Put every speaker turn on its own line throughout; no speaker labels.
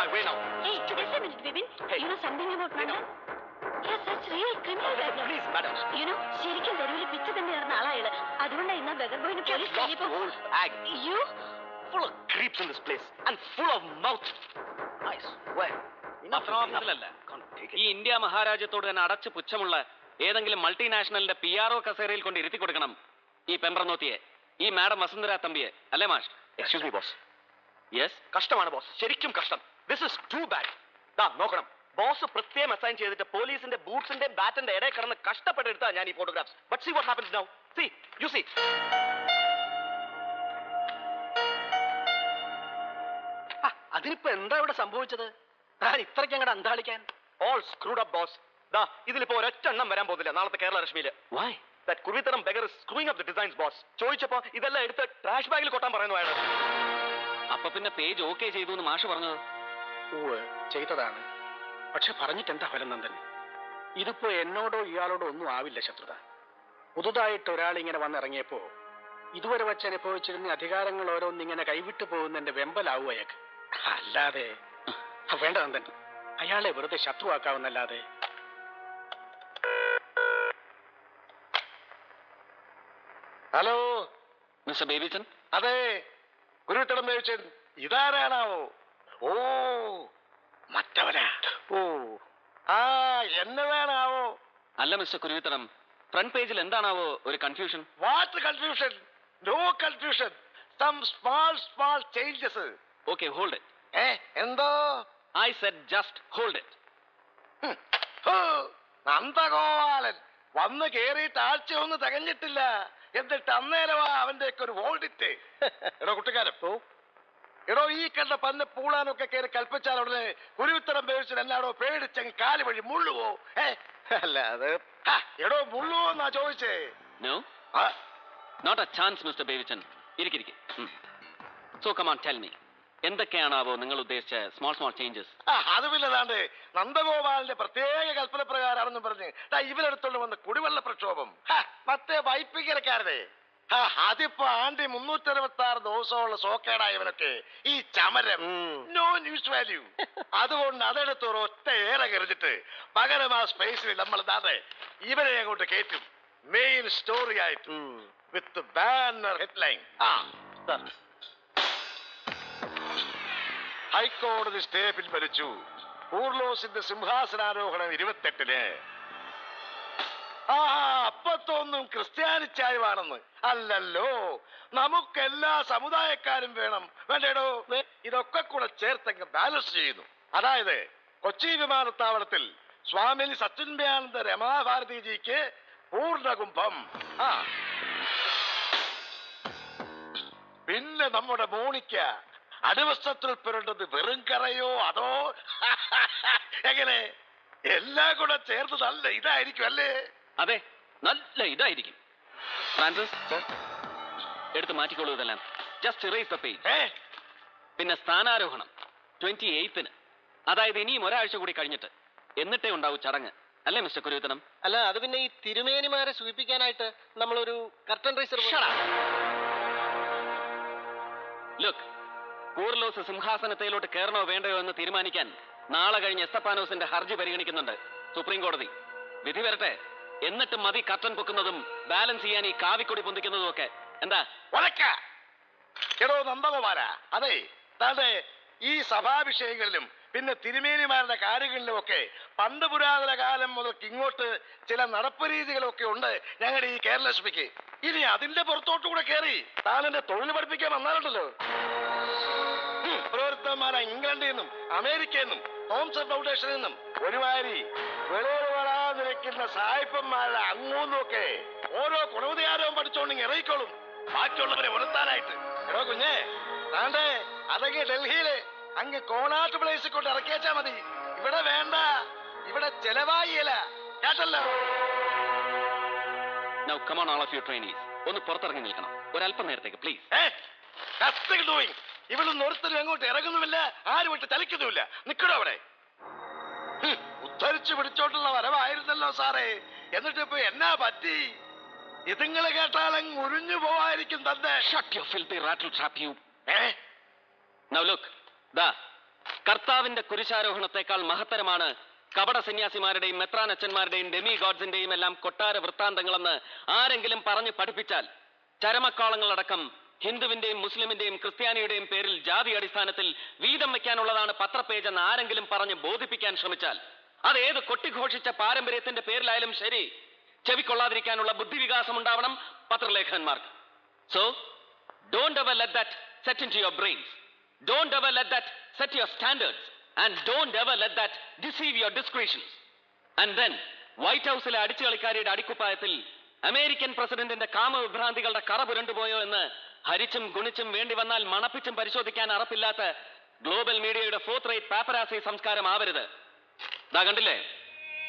my way now.
Hey, just a minute, Vivin.
Hey.
You know something about Nanda? Yes, that's real criminal background.
Please, madam.
You know, ശരിക്കും തെരുവിൽ പിച്ച തന്നെ ഇറന്ന ആളായാള്. അതുകൊണ്ടാണ് ഇന്ന് beggar ബോയിന് police
Lost the whole bag.
You?
Full of creeps in this place and full of mouth. I swear.
പത്രാഫീസിലല്ല, ഈ India മഹാരാജ്യത്തോട് തന്നെ അടച്ചു പുച്ഛമുള്ള ഏതെങ്കിലും മൾട്ടിനാഷണലിന്റെ PRO കസേരയിൽ കൊണ്ട് ഇരുത്തി കൊടുക്കണം ഈ പെമ്പ്രനോത്തിയെ, ഈ മാഡം വസുന്ധര തമ്പിയെ, അല്ലേ മാഷ്?
Excuse me, boss.
യെസ്.
കഷ്ടമാണ് ബോസ്, ശരിക്കും കഷ്ടം. This is too bad. ദാ നോക്കണം, ബോസ് പ്രത്യേകം അസൈൻ ചെയ്തിട്ട് പോലീസിന്റെ ബൂട്ട്സിന്റെ ബാറ്റിന്റെ ഇടയിൽ കിടന്ന് കഷ്ടപ്പെട്ടെടുത്താ ഞാൻ ഈ photographs. But see what happens now. See, you see.
അതിനിപ്പോ എന്താ ഇവിടെ സംഭവിച്ചത്? ഞാൻ ഇത്രയ്ക്ക് അങ്ങോട്ട് അന്താളിക്കാൻ.
All screwed up boss. ദാ ഇതിലിപ്പോ ഒരൊറ്റ എണ്ണം വരാൻ പോകുന്നില്ല നാളത്തെ കേരള രശ്മിയില്.
വൈ?
That കുരുവിത്തരം beggar is screwing up the designs, boss. ചോദിച്ചപ്പോ ഇതെല്ലാം എടുത്ത് ട്രാഷ് ബാഗിൽ കൊട്ടാൻ പറയുന്നു അയാൾ.
അപ്പൊ പിന്നെ പേജ് ഓക്കെ ചെയ്തു എന്ന് മാഷ് പറഞ്ഞത്?
ചെയ്തതാണ്. പക്ഷെ പറഞ്ഞിട്ട് എന്താ ഫലം നന്ദൻ? ഇതിപ്പോ എന്നോടോ ഇയാളോടോ ഒന്നും ആവില്ല ശത്രുത. പുതുതായിട്ട് ഒരാൾ ഇങ്ങനെ വന്നിറങ്ങിയപ്പോ ഇതുവരെ വച്ച് അനുഭവിച്ചിരുന്ന അധികാരങ്ങൾ ഓരോന്നിങ്ങനെ കൈവിട്ടു പോകുന്നതിന്റെ വെമ്പലാവും അയാൾക്ക്. അല്ലാതെ വേണ്ട നന്ദൻ, അയാളെ വെറുതെ ശത്രുവാക്കാവുന്നല്ലാതെ. Hello
mister Babychan?
അതെ, കുരുവിത്തടം ബേബിച്ചൻ. ഇതാരാണാവോ? ഓ, മറ്റവനാ. ഓ, ആ എന്നതാണാവോ?
അല്ല മിസ്റ്റർ കുരുവിത്തടം, ഫ്രണ്ട് പേജിൽ എന്താണാവോ ഒരു confusion?
What confusion? No confusion. Some small changes.
Okay, hold it.
എന്തോ?
I said just hold it.
Nandagopalan വന്ന് കേറിയിട്ട് ആഴ്ചയൊന്നും തികഞ്ഞിട്ടില്ല, എന്നിട്ട് അന്നേരമാ അവന്റെ ഒക്കെ ഒരു ഹോൾഡിറ്റ്. എടോ കുട്ടിക്കാരൻ, എടോ ഈ കണ്ട പന്ന് പൂളാനൊക്കെ കയറി കൽപ്പിച്ചാൽ ഉടനെ കുരുവിത്തരം പേടിച്ചിട്ട് എന്നാടോ പേടിച്ചെങ്കിൽ കാല് വഴി മുള്ളുവോ? അല്ല അത് എടോ മുള്ളുവോ എന്നാ ചോദിച്ചേ.
No, not a chance mister Babychan. ഇരിക്കിരിക്കെ. So come on, tell me, എന്തൊക്കെയാണാവോ നിങ്ങൾ ഉദ്ദേശിച്ച സ്മോൾ ചേഞ്ചസ്?
അത് പിന്നെ താണ്ട് നന്ദഗോപാലിന്റെ പ്രത്യേക കൽപ്പന പ്രകാരമാണെന്ന് പറഞ്ഞ് ഇവരെടുത്തോണ്ട് വന്ന കുടിവെള്ള പ്രക്ഷോഭം, മറ്റേ വൈപ്പിക്കരക്കാരനെ, അതിപ്പോ ആണ്ടി 366 ദിവസമുള്ള സോക്കേടായവനൊക്കെ ഈ ചമരം നോ ന്യൂസ് വാല്യൂ. അതുകൊണ്ട് അതെടുത്ത് ഒറ്റ ഏറെ കരുതിട്ട് പകരം ആ സ്പേസിൽ നമ്മൾ താതെ ഇവരെ അങ്ങോട്ട് കയറ്റും, മെയിൻ സ്റ്റോറി ആയിട്ട് വിത്ത് ബാനർ ഹെഡ്ലൈൻ. ഹൈക്കോടതി സ്റ്റേ പിൻവലിച്ചു. കൂർലോസിന്റെ സിംഹാസനാരോഹണം 28-ന്. അപ്പത്തൊന്നും ക്രിസ്ത്യാനിച്ചായവാണെന്ന് അല്ലല്ലോ, നമുക്കെല്ലാ സമുദായക്കാരും വേണം. വേണ്ടേടോ, ഇതൊക്കെ കൂടെ ചേർത്തങ്ങ് ബാലൻസ് ചെയ്യുന്നു. അതായത് കൊച്ചി വിമാനത്താവളത്തിൽ സ്വാമിനി സച്ചിന്മയാനന്ദ രമാഭാരതിജിക്ക് പൂർണ്ണകുംഭം. പിന്നെ നമ്മുടെ മോണിക്ക അടിവസ്ത്രത്തിൽ പുരണ്ടത് വെറും കറയോ അതോ എങ്ങനെ? എല്ലാം കൂടെ ചേർത്ത് നല്ല ഇതായിരിക്കും അല്ലേ?
അതെ, നല്ല ഇതായിരിക്കും. ഫ്രാൻസിസ്, എടുത്ത് മാറ്റിക്കോളൂ ഇതെല്ലാം. Just erase the page. പിന്നെ സ്ഥാനാരോഹണം 28-ന്, അതായത് ഇനിയും ഒരാഴ്ച കൂടി കഴിഞ്ഞിട്ട്, എന്നിട്ടേ ഉണ്ടാവൂ ചടങ്ങ്, അല്ലേ മിസ്റ്റർ കുരുവിത്തനം?
അല്ല, അത് പിന്നെ ഈ തിരുമേനിമാരെ സൂചിപ്പിക്കാനായിട്ട് നമ്മളൊരു കർട്ടൻ റൈസർ.
ലുക്ക്, കൂർലോസ് സിംഹാസനത്തിലോട്ട് കയറണോ വേണ്ടയോ എന്ന് തീരുമാനിക്കാൻ നാളെ കഴിഞ്ഞ് എസ്തപ്പാനോസിന്റെ ഹർജി പരിഗണിക്കുന്നുണ്ട് സുപ്രീം കോടതി. വിധി വരട്ടെ, എന്നിട്ട് മതി കർട്ടൻ പൊക്കുന്നതും ബാലൻസ് ചെയ്യാൻ ഈ കാവിക്കൊടി പൊന്തിക്കുന്നതും ഒക്കെ. എന്താ
എടോ നന്ദകുമാര, അതെ താതെ ഈ സഭാവിഷയങ്ങളിലും പിന്നെ തിരുമേനിമാരുടെ കാര്യങ്ങളിലും ഒക്കെ പണ്ട് പുരാതന കാലം മുതൽക്ക് ഇങ്ങോട്ട് ചില നടപ്പ് രീതികളൊക്കെ ഉണ്ട് ഞങ്ങളുടെ ഈ കേരളലക്ഷ്മിക്ക്. ഇനി അതിന്റെ പുറത്തോട്ടു കൂടെ കയറി താനെന്റെ തൊഴിൽ പഠിപ്പിക്കാൻ വന്നാലുണ്ടല്ലോ. ഓരോരുത്തന്മാരെ ഇംഗ്ലണ്ടിൽ നിന്നും അമേരിക്കയിൽ നിന്നും തോംസൺ ഫൗണ്ടേഷനിൽ നിന്നും ഒരുമാതിരി വെളിയിൽ വരാതിരിക്കുന്ന സായിപ്പന്മാരുടെ അങ്ങൂന്നൊക്കെ ഓരോ ഗുണവധികാരവും പഠിച്ചോണ്ടെങ്കിൽ ഇറങ്ങിക്കോളും ബാക്കിയുള്ളവരെ ഉണർത്താനായിട്ട്. എടോ കുഞ്ഞേ, താണ്ടേ അതൊക്കെ ഡൽഹിയില് അങ്ങ് കോണാട്ട് പ്ലേസിൽ കൊണ്ട് ഇറക്കിയാച്ചാ മതി. ഇവിടെ വേണ്ട, ഇവിടെ ചെലവായില്ല, കേട്ടല്ലോ.
Now come on all of you trainees, ഒന്ന് പുറത്തിറങ്ങി നിൽക്കണം ഒരല്പം നേരത്തേക്ക് പ്ലീസ്.
ഇവളൊന്നും ഒരുത്തരും അങ്ങോട്ട് ഇറങ്ങുന്നുമില്ല, ആരും വിട്ട് ചലിക്കുന്നുമില്ല. നിക്കടോ അവിടെ. ഉദ്ധരിച്ചു പിടിച്ചോണ്ടുള്ള വരവായിരുന്നല്ലോ സാറേ, എന്നിട്ട് ഇപ്പൊ എന്നാ പറ്റി? ഇതുങ്ങളെ കേട്ടാലങ്ങ് ഉരിഞ്ഞു പോവായിരിക്കും തന്നെ.
Shut your filthy rattle trap, you. Now look, ദാ കർത്താവിന്റെ കുരിശാരോഹണത്തെക്കാൾ മഹത്തരമാണ് കപട സന്യാസിമാരുടെയും മെത്രാനച്ചന്മാരുടെയും ഡെമി ഗോഡ്സിന്റെയും എല്ലാം കൊട്ടാര വൃത്താന്തങ്ങളെന്ന് ആരെങ്കിലും പറഞ്ഞു പഠിപ്പിച്ചാൽ ചരമക്കാളങ്ങളടക്കം ഹിന്ദുവിന്റെയും മുസ്ലിമിന്റെയും ക്രിസ്ത്യാനിയുടെയും പേരിൽ ജാതി അടിസ്ഥാനത്തിൽ വീതം വെക്കാനുള്ളതാണ് പത്രപേജ് എന്ന് ആരെങ്കിലും പറഞ്ഞ് ബോധിപ്പിക്കാൻ ശ്രമിച്ചാൽ അത് ഏത് കൊട്ടിഘോഷിച്ച പാരമ്പര്യത്തിന്റെ പേരിലായാലും ശരി, ചെവിക്കൊള്ളാതിരിക്കാനുള്ള ബുദ്ധിവികാസം ഉണ്ടാവണം പത്രലേഖകന്മാർക്ക്. So don't ever let that set into your brains. Don't ever let that set your standards and don't ever let that deceive your discretions. And then white ഹൗസിലെ അടിച്ചുകളിക്കാരിയുടെ അടിക്കുപ്പായത്തിൽ അമേരിക്കൻ പ്രസിഡന്റിന്റെ കാമവിഭ്രാന്തികളുടെ കറ പുരണ്ടുപോയോ എന്ന് ഹരിച്ചും ഗുണിച്ചും വേണ്ടി വന്നാൽ മണപ്പിച്ചും പരിശോധിക്കാൻ അറപ്പില്ലാത്ത ഗ്ലോബൽ മീഡിയയുടെ ഫോർത്ത് റേറ്റ് പാപ്പരാസി സംസ്കാരം ആവരുത്. ദാ കണ്ടില്ലേ,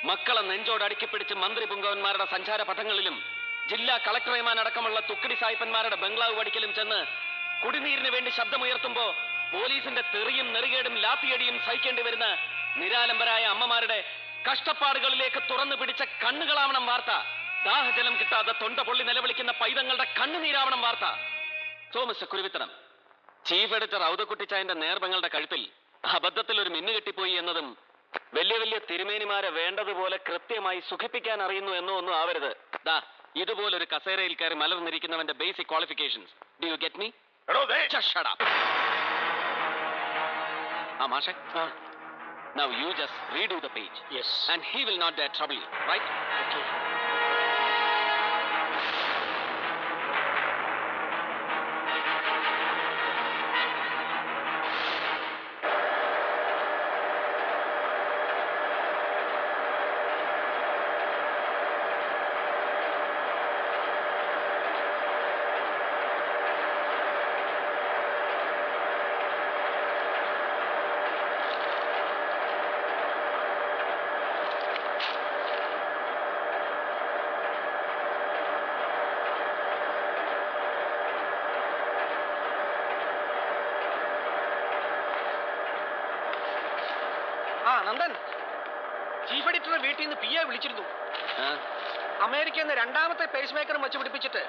മക്കളെ നെഞ്ചോട് അടുക്കിപ്പിടിച്ച് മന്ത്രി പുങ്കവന്മാരുടെ സഞ്ചാര പഥങ്ങളിലും ജില്ലാ കളക്ടർമാൻ അടക്കമുള്ള തുക്കടി സായിപ്പന്മാരുടെ ബംഗ്ലാവ് വടിക്കലും ചെന്ന് കുടിനീരിന് വേണ്ടി ശബ്ദമുയർത്തുമ്പോ പോലീസിന്റെ തെറിയും നെറികേടും ലാത്തിയടിയും സഹിക്കേണ്ടി വരുന്ന നിരാലംബരായ അമ്മമാരുടെ കഷ്ടപ്പാടുകളിലേക്ക് തുറന്നു പിടിച്ച കണ്ണുകളാവണം വാർത്ത. ദാഹജലം കിട്ടാതെ തൊണ്ട പൊള്ളി നിലവിളിക്കുന്ന പൈതങ്ങളുടെ കണ്ണുനീരാവണം വാർത്ത. സോ മിസ്റ്റർ കുരുവിത്തനം, ചീഫ് എഡിറ്റർ ഔതക്കുട്ടിച്ചായന്റെ നേർബങ്ങളുടെ കഴുത്തിൽ അബദ്ധത്തിൽ ഒരു മിന്നു കെട്ടിപ്പോയി എന്നതും വലിയ വലിയ തിരുമേനിമാരെ വേണ്ടതുപോലെ കൃത്യമായി സുഖിപ്പിക്കാൻ അറിയുന്നു എന്നോ ഒന്നും ആവരുത്. ദാ ഇതുപോലൊരു കസേരയിൽ കയറി മലർന്നിരിക്കുന്നവന്റെ basic qualifications. Do you get me? Just shut up. Mashe? Now you just redo the page.
Yes.
And he will not dare trouble you, right?
Okay. Nandan, chief എഡിറ്ററെ വീട്ടിൽ നിന്ന് PA വിളിച്ചിരുന്നു. അമേരിക്കയിൽ നിന്ന് രണ്ടാമത്തെ പേസ് മേക്കറും വെച്ച് പിടിപ്പിച്ചിട്ട്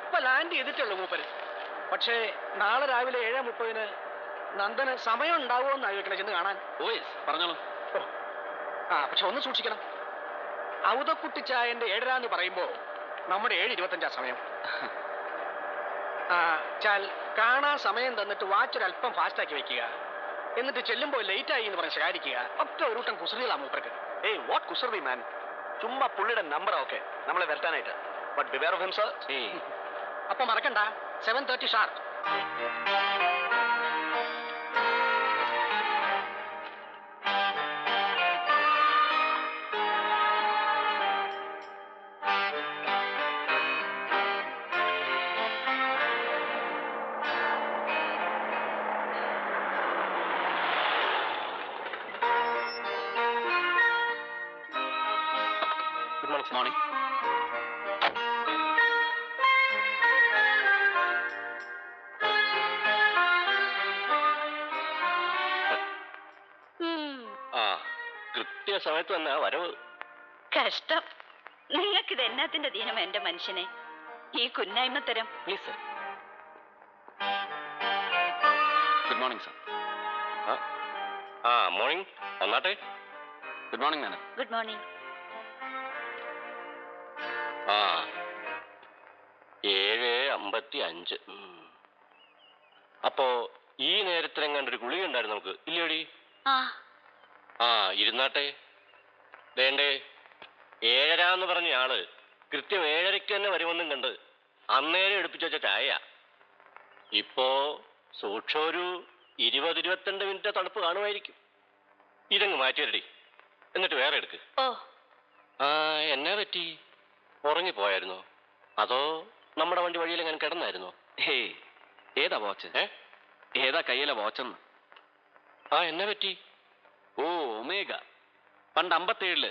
ഇപ്പൊ ലാൻഡ് ചെയ്തിട്ടുള്ളൂ മൂപ്പര്. പക്ഷേ നാളെ രാവിലെ 7:30 നന്ദന് സമയം ഉണ്ടാവുമോ എന്ന് ആലോചിക്കണം ചെന്ന് കാണാൻ.
പറഞ്ഞോളൂ.
പക്ഷെ ഒന്ന് സൂക്ഷിക്കണം. ഔതക്കുട്ടിച്ചായന്റെ 7:30 എന്ന് പറയുമ്പോ നമ്മുടെ 7:25 സമയം. കാണാൻ സമയം തന്നിട്ട് വാച്ച് ഒരല്പം ഫാസ്റ്റ് ആക്കി വെക്കുക. എന്നിട്ട് ചെല്ലുമ്പോൾ ലേറ്റ് ആയി എന്ന് പറഞ്ഞ് ശകാരിക്കുക. ഒക്കെ ഒരു കൂട്ടം കുസൃതികളാ മൂപ്പർക്ക്.
ഏയ് വാട്ട് കുസൃതി മാൻ. ചുമ്മാ പുള്ളിയുടെ നമ്പർ ഓക്കെ നമ്മളെ വരട്ടാനായിട്ട്. But beware of him sir.
അപ്പൊ മറക്കണ്ട, 7:30 ഷാർപ്പ്.
Morning.
കൃത്യസമയത്ത് തന്നെ വരവ്.
കഷ്ടം. നിങ്ങൾക്കിത് എന്നാത്തിന്റെ ദീനം എന്റെ മനുഷ്യനെ, ഈ കുന്നായ്മത്തരം.
Please sir. Good morning sir.
Morning. വന്നാട്ടെ.
Good morning madam.
Good morning.
7:55. അപ്പോ ഈ നേരത്തിലെങ്ങാണ്ടൊരു ഗുളിക ഉണ്ടായിരുന്നു നമുക്ക്, ഇല്ലേടി? ഇരുന്നാട്ടെ. വേണ്ടേ, 7:30 എന്ന് പറഞ്ഞ ആള് കൃത്യം 7:30 തന്നെ വരുമെന്നും കണ്ട് അന്നേരം എടുപ്പിച്ചു വെച്ച ചായ. ഇപ്പോ സൂക്ഷൊരു 20-22 മിനിറ്റ് തണുപ്പ് കാണുമായിരിക്കും. ഇതങ്ങ് മാറ്റിയരടി, എന്നിട്ട് വേറെ എടുക്ക്. എന്നാ പറ്റി? ഉറങ്ങിപ്പോയായിരുന്നോ? അതോ നമ്മുടെ വണ്ടി വഴിയിൽ എങ്ങനെ കിടന്നായിരുന്നോ?
ഹേയ്, ഏതാ വാച്ച്? ഏതാ കയ്യിലെ വാച്ചെന്ന്?
എന്നാ പറ്റി?
ഒമേഗ. പണ്ട് 57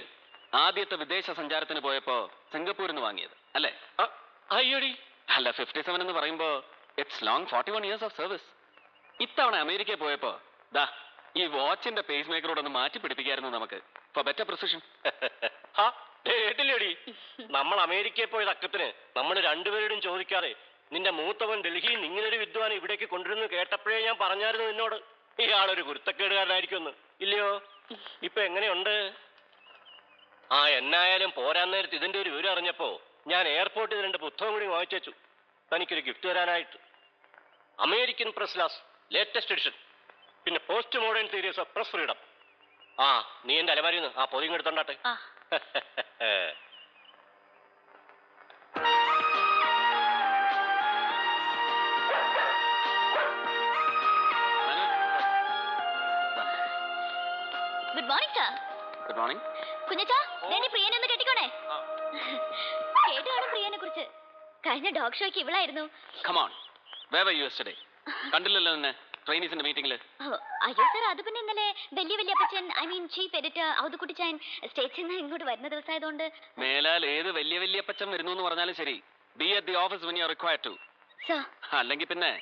ആദ്യത്തെ വിദേശ സഞ്ചാരത്തിന് പോയപ്പോ സിംഗപ്പൂരിൽ നിന്ന് വാങ്ങിയത് അല്ലേ?
അയ്യോടി.
അല്ല, 57 എന്ന് പറയുമ്പോ it's long 41 years of service. ഇത്തവണ അമേരിക്കയിൽ പോയപ്പോ ദാ ഈ വാച്ചിന്റെ പേസ് മേക്കറോട് ഒന്ന് മാറ്റി പിടിപ്പിക്കായിരുന്നു നമുക്ക്, ഫോർ ബെറ്റർ പ്രിസിഷൻ.
കേട്ടില്ലേടി, നമ്മൾ അമേരിക്കയിൽ പോയത് അക്കത്തിന് നമ്മൾ രണ്ടുപേരോടും ചോദിക്കാതെ നിന്റെ മൂത്തവൻ ഡൽഹിയിൽ ഇങ്ങനൊരു വിദ്വാൻ ഇവിടേക്ക് കൊണ്ടുവരുന്നു കേട്ടപ്പോഴേ ഞാൻ പറഞ്ഞായിരുന്നു നിന്നോട്. ഇയാളൊരു കുരുത്തക്കേടുകാരനായിരിക്കുമെന്ന്. ഇല്ലയോ? ഇപ്പൊ എങ്ങനെയുണ്ട്? ആ, എന്നായാലും പോരാൻ നേരത്ത് ഇതിന്റെ ഒരു വിവരം അറിഞ്ഞപ്പോ ഞാൻ എയർപോർട്ടിൽ 2 പുസ്തകം കൂടി വാങ്ങിച്ചു തനിക്കൊരു ഗിഫ്റ്റ് തരാനായിട്ട്. American press laws latest edition, പിന്നെ post modern theories of press freedom. ആ, നീ എന്റെ അലമാരിന്ന് ആ പൊതിയും എടുത്തോണ്ടാട്ടെ.
Good morning sir.
Good morning.
കുഞ്ഞച്ചാ, പ്രിയനെ ഒന്ന് കെട്ടിക്കോണേ. കേട്ട് കാണും പ്രിയനെ കുറിച്ച്. കഴിഞ്ഞ ഡോഗ് ഷോയ്ക്ക് ഇവളായിരുന്നു.
Come on, where were you yesterday? കണ്ടില്ലല്ലോ നിന്നെ ട്രെയിനീസിന്റെ മീറ്റിംഗിൽ.
അയ്യോ സാർ, അത് പിന്നെ ഇന്നലെ വലിയപ്പച്ചൻ, I mean chief editor Authukuttichan സ്റ്റേറ്റ്സിൽ നിന്ന് ഇങ്ങോട്ട് വരുന്ന ദിവസമായതുകൊണ്ട്.
മേലാൽ ഏത് വലിയപ്പച്ചൻ വരുന്നു എന്ന് പറഞ്ഞാലും ശരി, be at the office when you are required to. അല്ലെങ്കിൽ പിന്നെ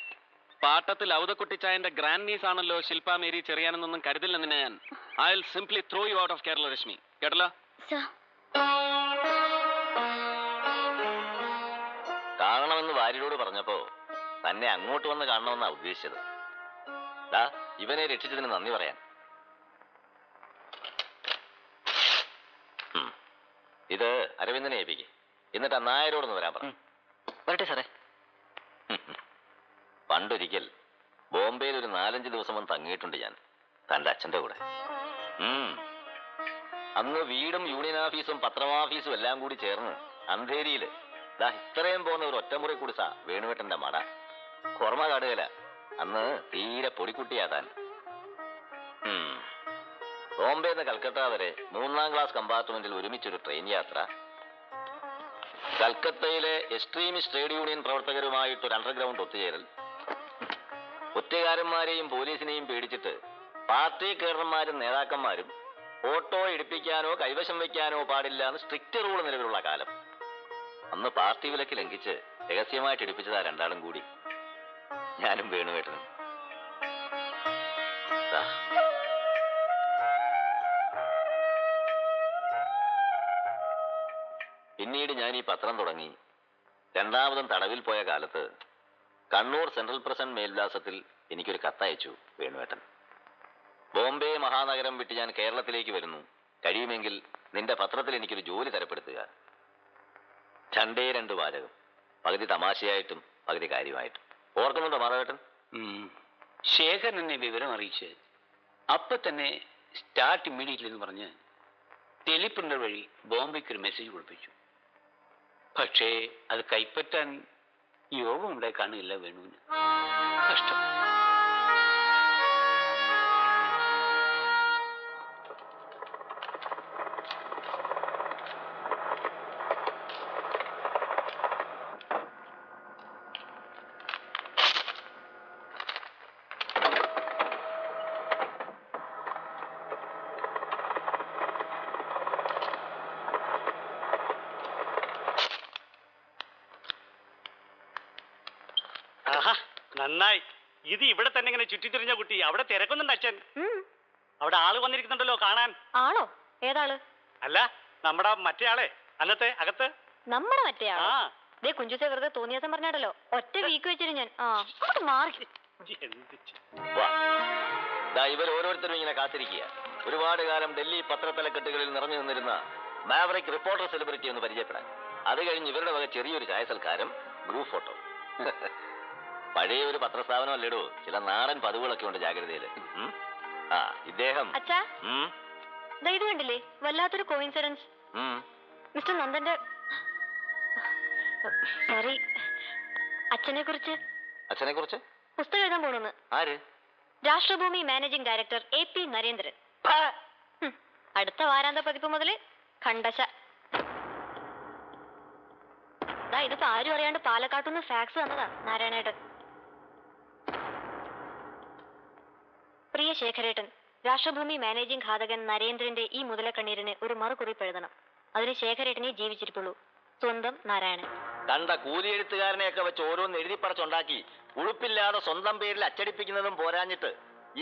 പാട്ടത്തിൽ ഔതക്കുട്ടിച്ചായന്റെ ഗ്രാൻഡ് നീസ് ആണല്ലോ ശില്പ മേരി ചെറിയാനെന്നൊന്നും കരുതില്ല നിന്നെ ഞാൻ. I will simply throw you out of Kerala Rashmi. കേട്ടല്ലോ?
കാണണമെന്ന് ഭാര്യയോട് പറഞ്ഞപ്പോ തന്നെ അങ്ങോട്ട് വന്ന് കാണണമെന്നാ ഉദ്ദേശിച്ചത്. ഇവനെ രക്ഷിച്ചതിന് നന്ദി പറയാൻ. ഇത് അരവിന്ദനെ ഏൽപ്പിക്ക്. എന്നിട്ട് ആ നായരോടൊന്ന് വരാൻ പറഞ്ഞു.
വരട്ടെ സാറേ.
പണ്ടൊരിക്കൽ ബോംബെയിൽ ഒരു 4-5 ദിവസം വന്ന് തങ്ങിയിട്ടുണ്ട് ഞാൻ, തന്റെ അച്ഛന്റെ കൂടെ. അന്ന് വീടും യൂണിയൻ ഓഫീസും പത്രമാഫീസും എല്ലാം കൂടി ചേർന്ന് അന്ധേരിയില് ഇത്രയും പോകുന്ന ഒരു ഒറ്റമുറി കുടിസാ വേണുവേട്ടന്റെ മട. കുറമ കാടുകല. അന്ന് തീരെ പൊടിക്കുട്ടിയാ താൻ. ബോംബെന്ന് കൽക്കട്ട വരെ 3ാം ക്ലാസ് കമ്പാർട്ട്മെന്റിൽ ഒരുമിച്ചൊരു ട്രെയിൻ യാത്ര. കൽക്കത്തയിലെ എക്സ്ട്രീമിസ്റ്റ് ട്രേഡ് യൂണിയൻ പ്രവർത്തകരുമായിട്ടൊരു അണ്ടർഗ്രൗണ്ട് ഒത്തുചേരൽ. ഒറ്റക്കാരന്മാരെയും പോലീസിനെയും പേടിച്ചിട്ട് പാർട്ടി കേഡർമാരും നേതാക്കന്മാരും ഫോട്ടോ എടുപ്പിക്കാനോ കൈവശം വയ്ക്കാനോ പാടില്ല എന്ന് സ്ട്രിക്റ്റ് റൂൾ നിലവിലുള്ള കാലം. അന്ന് പാർട്ടി വിലക്ക് ലംഘിച്ച് രഹസ്യമായിട്ട് എടുപ്പിച്ചതാ 2 ആളും കൂടി, ഞാനും വേണുവേട്ടനും. പിന്നീട് ഞാൻ ഈ പത്രം തുടങ്ങി 2ാമതും തടവിൽ പോയ കാലത്ത് കണ്ണൂർ സെൻട്രൽ പ്രസന്റ് മേൽവിലാസത്തിൽ എനിക്കൊരു കത്തയച്ചു വേണുവേട്ടൻ. ബോംബെ മഹാനഗരം വിട്ട് ഞാൻ കേരളത്തിലേക്ക് വരുന്നു, കഴിയുമെങ്കിൽ നിന്റെ പത്രത്തിൽ എനിക്കൊരു ജോലി തരപ്പെടുത്തുക. 2 വാചകം, പകുതി തമാശയായിട്ടും പകുതി കാര്യമായിട്ടും. ഓർക്കുന്നുണ്ടോ മാധവേട്ടൻ?
ശേഖരൻ എന്നെ വിവരം അറിയിച്ച് അപ്പൊ തന്നെ സ്റ്റാർട്ട് ഇമ്മീഡിയറ്റ്ലി എന്ന് പറഞ്ഞ് ടെലിപ്രിന്റർ വഴി ബോംബെക്ക് ഒരു മെസ്സേജ് കൊടുപ്പിച്ചു. പക്ഷേ അത് കൈപ്പറ്റാൻ യോഗം ഉണ്ടായി കാണില്ല വേണുവിന്. കഷ്ടം.
നന്നായി. ഇത് ഇവിടെ തന്നെ ഇങ്ങനെ ചുറ്റിത്തിരിഞ്ഞ കുട്ടി. അവിടെ തിരക്കുന്നുണ്ട് അച്ഛൻ. അവിടെ ആള് വന്നിരിക്കുന്നുണ്ടല്ലോ കാണാൻ.
ആളോ? ഏതാള്?
അല്ല, നമ്മുടെ മറ്റേ ആളെ അന്നത്തെ അകത്ത്.
നമ്മുടെ മറ്റേ ആളോ? ദേ കുഞ്ചുസെ വെറുതെ തോന്നിയാസം പറഞ്ഞാടല്ലോ. ഒറ്റ വീക്ക് വെച്ചിട്ട് ഞാൻ മാറി.
ഇവർ ഓരോരുത്തരും ഇങ്ങനെ കാത്തിരിക്കുക. ഒരുപാട് കാലം ഡൽഹി പത്രത്തലക്കെട്ടുകളിൽ നിറഞ്ഞു നിന്നിരുന്ന മാവറിക് റിപ്പോർട്ടർ സെലിബ്രിറ്റി ഒന്ന് പരിചയപ്പെടാൻ. അത് കഴിഞ്ഞ് ഇവരുടെ വക ചെറിയൊരു ചായ സൽക്കാരം, ഗ്രൂപ്പ് ഫോട്ടോ. പഴയ ഒരു പത്രസ്ഥാപനം അല്ലേടോ, ചില നാടൻ പതിവുകളൊക്കെ ഉണ്ട് ജാഗ്രതയില്. ഇദ്ദേഹം
ഇത് കണ്ടില്ലേ, വല്ലാത്തൊരു കോയിൻസിഡൻസ്. മിസ്റ്റർ നന്ദന്റെ സോറി, അച്ഛനെ കുറിച്ച് പുസ്തകം എഴുതാൻ പോണെന്ന്.
ആര്?
രാഷ്ട്രഭൂമി മാനേജിംഗ് ഡയറക്ടർ AP നരേന്ദ്രൻ. അടുത്ത വാരാന്ത പതിപ്പ് മുതല് ഖണ്ഡശ. ഇതിപ്പോ ആരും അറിയാണ്ട് പാലക്കാട്ടുനിന്ന് ഫാക്സ് തന്നതാ നാരായണേട്ടൻ. പ്രിയ ശേഖരേട്ടൻ, രാഷ്ട്രഭൂമി മാനേജിംഗ് ഘാതകൻ നരേന്ദ്രന്റെ ഈ മുതലക്കണ്ണീരിന് ഒരു മറുകുറിപ്പ് എഴുതണം. അതിന് ശേഖരേട്ടനെ ജീവിച്ചിരിപ്പുള്ളൂ. സ്വന്തം നാരായണൻ.
കണ്ട കൂലിയെഴുത്തുകാരനെയൊക്കെ വെച്ച് ഓരോന്ന് എഴുതിപ്പറച്ചുണ്ടാക്കി ഉളുപ്പില്ലാതെ സ്വന്തം പേരിൽ അച്ചടിപ്പിക്കുന്നതും പോരാഞ്ഞിട്ട്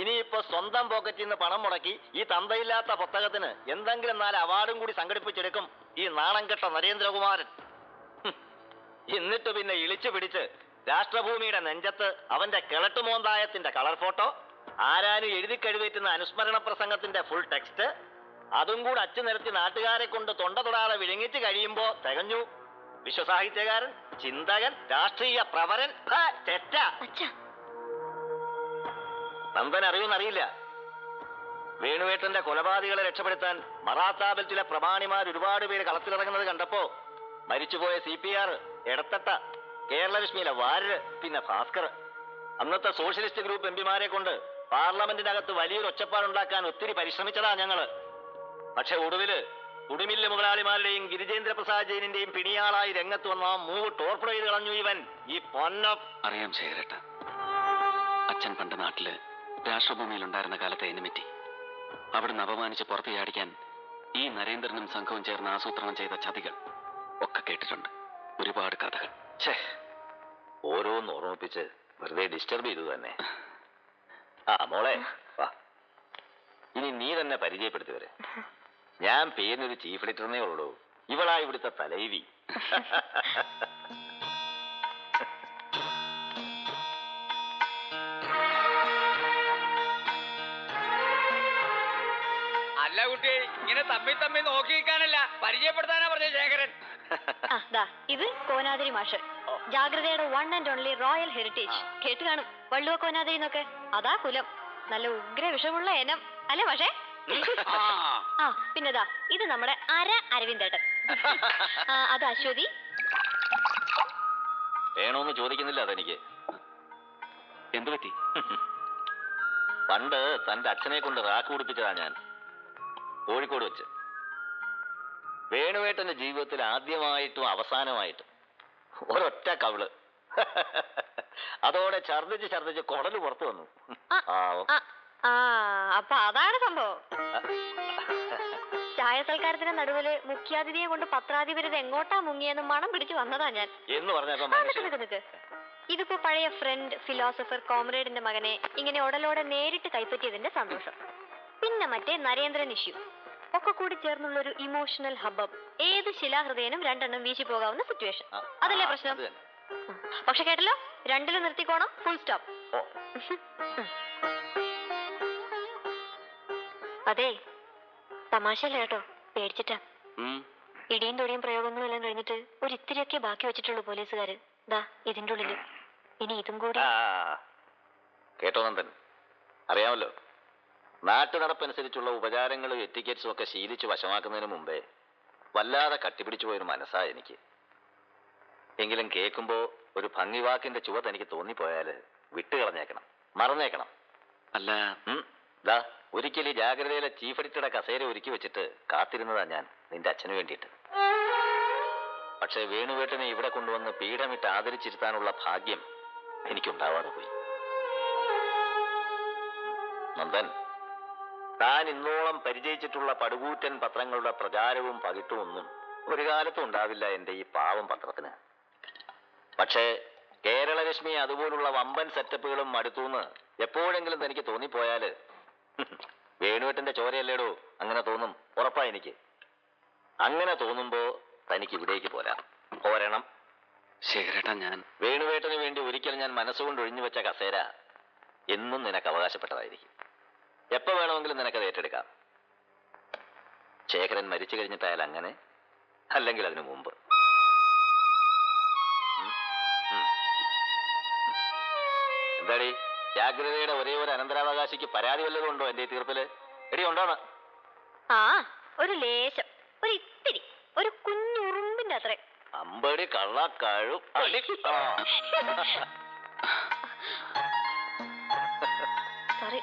ഇനിയിപ്പോ സ്വന്തം പോക്കറ്റിൽ നിന്ന് പണം മുടക്കി ഈ തന്തയില്ലാത്ത പുസ്തകത്തിന് എന്തെങ്കിലും 4 അവാർഡും കൂടി സംഘടിപ്പിച്ചെടുക്കും ഈ നാണം കെട്ട നരേന്ദ്രകുമാരൻ. എന്നിട്ട് പിന്നെ ഇളിച്ചു പിടിച്ച് രാഷ്ട്രഭൂമിയുടെ നെഞ്ചത്ത് അവന്റെ കിളട്ടുമോന്തായത്തിന്റെ കളർ ഫോട്ടോ, ആരാനും എഴുതി കഴിവേറ്റുന്ന അനുസ്മരണ പ്രസംഗത്തിന്റെ ഫുൾ ടെക്സ്റ്റ് അതും കൂടെ അച്ചു നിരത്തി നാട്ടുകാരെ കൊണ്ട് തൊണ്ട തൊടാതെ വിഴുങ്ങിച്ച് കഴിയുമ്പോ തികഞ്ഞു. വിശ്വസാഹിത്യകാരൻ, ചിന്തകൻ, രാഷ്ട്രീയ പ്രവരൻ, തെറ്റ. നന്ദൻ അറിയുമെന്നറിയില്ല. വേണുവേട്ടന്റെ കൊലപാതകളെ രക്ഷപ്പെടുത്താൻ മറാത്താബലത്തിലെ പ്രമാണിമാർ ഒരുപാട് പേര് കളത്തിലിറങ്ങുന്നത് കണ്ടപ്പോ മരിച്ചുപോയ CPR, എടത്തട്ട, കേരളലക്ഷ്മിയിലെ വാരര്, പിന്നെ ഭാസ്കർ, അന്നത്തെ സോഷ്യലിസ്റ്റ് ഗ്രൂപ്പ് എംപിമാരെ കൊണ്ട് പാർലമെന്റിനകത്ത് വലിയൊരു ഒച്ചപ്പാടുണ്ടാക്കാൻ ഒത്തിരി പരിശ്രമിച്ചതാ ഞങ്ങള്. പക്ഷെ ഒടുവില് കുടിമില്ല് മുതലാളിമാരുടെയും ഗിരിജേന്ദ്ര പ്രസാദ് ജെയിനിന്റെയും പിണിയാളായി രംഗത്ത് വന്ന ആ മൂവ് ടോർപ്പിഡോ ചെയ്ത് കളഞ്ഞു ഇവൻ. ഈ പൊന്നം
അറിയാം ശേഖരേട്ട. അച്ഛൻ പണ്ട് നാട്ടില് രാഷ്ട്രഭൂമിയിൽ ഉണ്ടായിരുന്ന കാലത്തെ എനിമിറ്റി അവിടുന്ന് അപമാനിച്ച് പുറത്ത് ചാടിക്കാൻ ഈ നരേന്ദ്രനും സംഘവും ചേർന്ന് ആസൂത്രണം ചെയ്ത ചതികൾ ഒക്കെ കേട്ടിട്ടുണ്ട്. ഒരുപാട് കഥകൾ.
ഓരോന്ന് ഓർമ്മിപ്പിച്ച് വെറുതെ ഡിസ്റ്റർബ് ചെയ്തു തന്നെ. ആ മോളെ വാ, ഇനി നീ തന്നെ പരിചയപ്പെടുത്തി വരെ. ഞാൻ പേരിനൊരു ചീഫ് എഡിറ്ററിനേ ഉള്ളൂ. ഇവളാ ഇവിടുത്തെ തലൈവി.
അല്ല കുട്ടി, ഇങ്ങനെ തമ്മിൽ നോക്കി നിൽക്കാനല്ല, പരിചയപ്പെടുത്താനാ പറഞ്ഞ ശേഖരൻ.
ഇത് കോനാതിരി മാഷ്, ജാഗ്രതയുടെ 1 and only റോയൽ ഹെറിറ്റേജ്. കേട്ട് കാണും വള്ളുവ കോനാതിരി എന്നൊക്കെ. അതാ കുലം. നല്ല ഉഗ്ര വിഷമുള്ള ഇനം അല്ലേ പക്ഷേ? ആ പിന്നെതാ ഇത് നമ്മുടെ അരവിന്ദേട്ടൻ. അത് അശ്വതി.
വേണോന്ന് ചോദിക്കുന്നില്ല അതെനിക്ക്.
എന്തു പറ്റി?
പണ്ട് തന്റെ അച്ഛനെ കൊണ്ട് റാക്ക് കുടിപ്പിച്ചതാ ഞാൻ, കോഴിക്കോട് വെച്ച്. വേണുവേട്ടന്റെ ജീവിതത്തിൽ ആദ്യമായിട്ടും അവസാനമായിട്ടും ഒരൊറ്റ കവിള്. അതോടെ ഛർദിച്ച് കുടല് പുറത്തു വന്നു.
അപ്പൊ അതാണ് സംഭവം. ചായ സൽക്കാരത്തിന്റെ നടുവില് മുഖ്യാതിഥിയെ കൊണ്ട് പത്രാധിപരത് എങ്ങോട്ടാ മുങ്ങിയെന്ന് മണം പിടിച്ചു വന്നതാ ഞാൻ
എന്ന് പറഞ്ഞപ്പോ
നിക്ക്. ഇതിപ്പോ പഴയ ഫ്രണ്ട്, ഫിലോസഫർ, കോമ്രേഡിന്റെ മകനെ ഇങ്ങനെ ഉടലോടെ നേരിട്ട് കൈപ്പറ്റിയതിന്റെ സന്തോഷം. പിന്നെ മറ്റേ നരേന്ദ്രൻ ഇഷ്യൂ ഒക്കെ കൂടി ചേർന്നുള്ള ഒരു ഇമോഷണൽ ഹബ്ബം. ഏത് ശിലാഹൃദയനും 2 എണ്ണം വീശി പോകാവുന്ന സിറ്റുവേഷൻ. അതല്ലേ പ്രശ്നം? പക്ഷെ കേട്ടല്ലോ, 2 നിർത്തിക്കോണം, ഫുൾ സ്റ്റോപ്പ്. അതെ, തമാശല്ല കേട്ടോ, പേടിച്ചിട്ടാ. ഇടിയും തൊടിയും പ്രയോഗങ്ങളും എല്ലാം കഴിഞ്ഞിട്ട് ഒരു ഇത്തിരിയൊക്കെ ബാക്കി വെച്ചിട്ടുള്ളൂ പോലീസുകാര്. ദാ ഇതിന്റെ ഉള്ളില്. ഇനി ഇതും കൂടി.
കേട്ടോ നന്ദൻ, അറിയാമല്ലോ, നാട്ടു നടപ്പനുസരിച്ചുള്ള ഉപചാരങ്ങളും എറ്റിക്കറ്റ്സും ഒക്കെ ശീലിച്ച് വശമാക്കുന്നതിന് മുമ്പേ വല്ലാതെ കട്ടിപ്പിടിച്ചു പോയൊരു മനസ്സാ എനിക്ക്. എങ്കിലും കേൾക്കുമ്പോ ഒരു ഭംഗിവാക്കിന്റെ ചുവ തനിക്ക് തോന്നിപ്പോയാല് വിട്ടുകളഞ്ഞേക്കണം, മറന്നേക്കണം.
അല്ല
ദാ ഒരിക്കലും ജാഗ്രതയിലെ ചീഫ് എഡിറ്ററുടെ കസേര ഒരുക്കി വെച്ചിട്ട് കാത്തിരുന്നതാ ഞാൻ നിന്റെ അച്ഛന് വേണ്ടിയിട്ട്. പക്ഷെ വേണുവേട്ടനെ ഇവിടെ കൊണ്ടുവന്ന് പീഠമിട്ട് ആദരിച്ചിരുത്താനുള്ള ഭാഗ്യം എനിക്കുണ്ടാവാതെ പോയി. നന്ദൻ, താൻ ഇന്നോളം പരിചയിച്ചിട്ടുള്ള പടുകൂറ്റൻ പത്രങ്ങളുടെ പ്രചാരവും പകിട്ടും ഒന്നും ഒരു കാലത്തും ഉണ്ടാവില്ല എന്റെ ഈ പാവം പത്രത്തിന്. പക്ഷേ കേരളലക്ഷ്മി അതുപോലുള്ള വമ്പൻ സെറ്റപ്പുകളും അടുത്തൂന്ന് എപ്പോഴെങ്കിലും തനിക്ക് തോന്നിപ്പോയാല് വേണുവേട്ടന്റെ ചോരയല്ലേടോ അങ്ങനെ തോന്നും, ഉറപ്പാ എനിക്ക്. അങ്ങനെ തോന്നുമ്പോ തനിക്ക് ഇവിടേക്ക് പോരണം.
ശേഖരേട്ടാ, ഞാൻ
വേണുവേട്ടന് വേണ്ടി ഒരിക്കൽ ഞാൻ മനസ്സുകൊണ്ട് ഒഴിഞ്ഞു വെച്ച കസേര എന്നും നിനക്ക് അവകാശപ്പെട്ടതായിരിക്കും. എപ്പോ വേണമെങ്കിലും നിനക്കത് ഏറ്റെടുക്കാം. ശേഖരൻ മരിച്ചു കഴിഞ്ഞിട്ടായാലും അങ്ങനെ, അല്ലെങ്കിൽ അതിനു മുമ്പ്. എന്താടി, ജാഗ്രതയുടെ ഒരേ ഒരു അനന്തരാവകാശിക്ക് പരാതി വല്ലതും ഉണ്ടോ എന്റെ തീർപ്പില്? എടി ഉണ്ടോന്ന്?
ഒരു ലേശം, ഒരു ഇത്തിരി, ഒരു കുഞ്ഞുറുമ്പിന്റെ അത്രേ.
അമ്പടി കള്ളക്കാഴും അടി.
സോറി.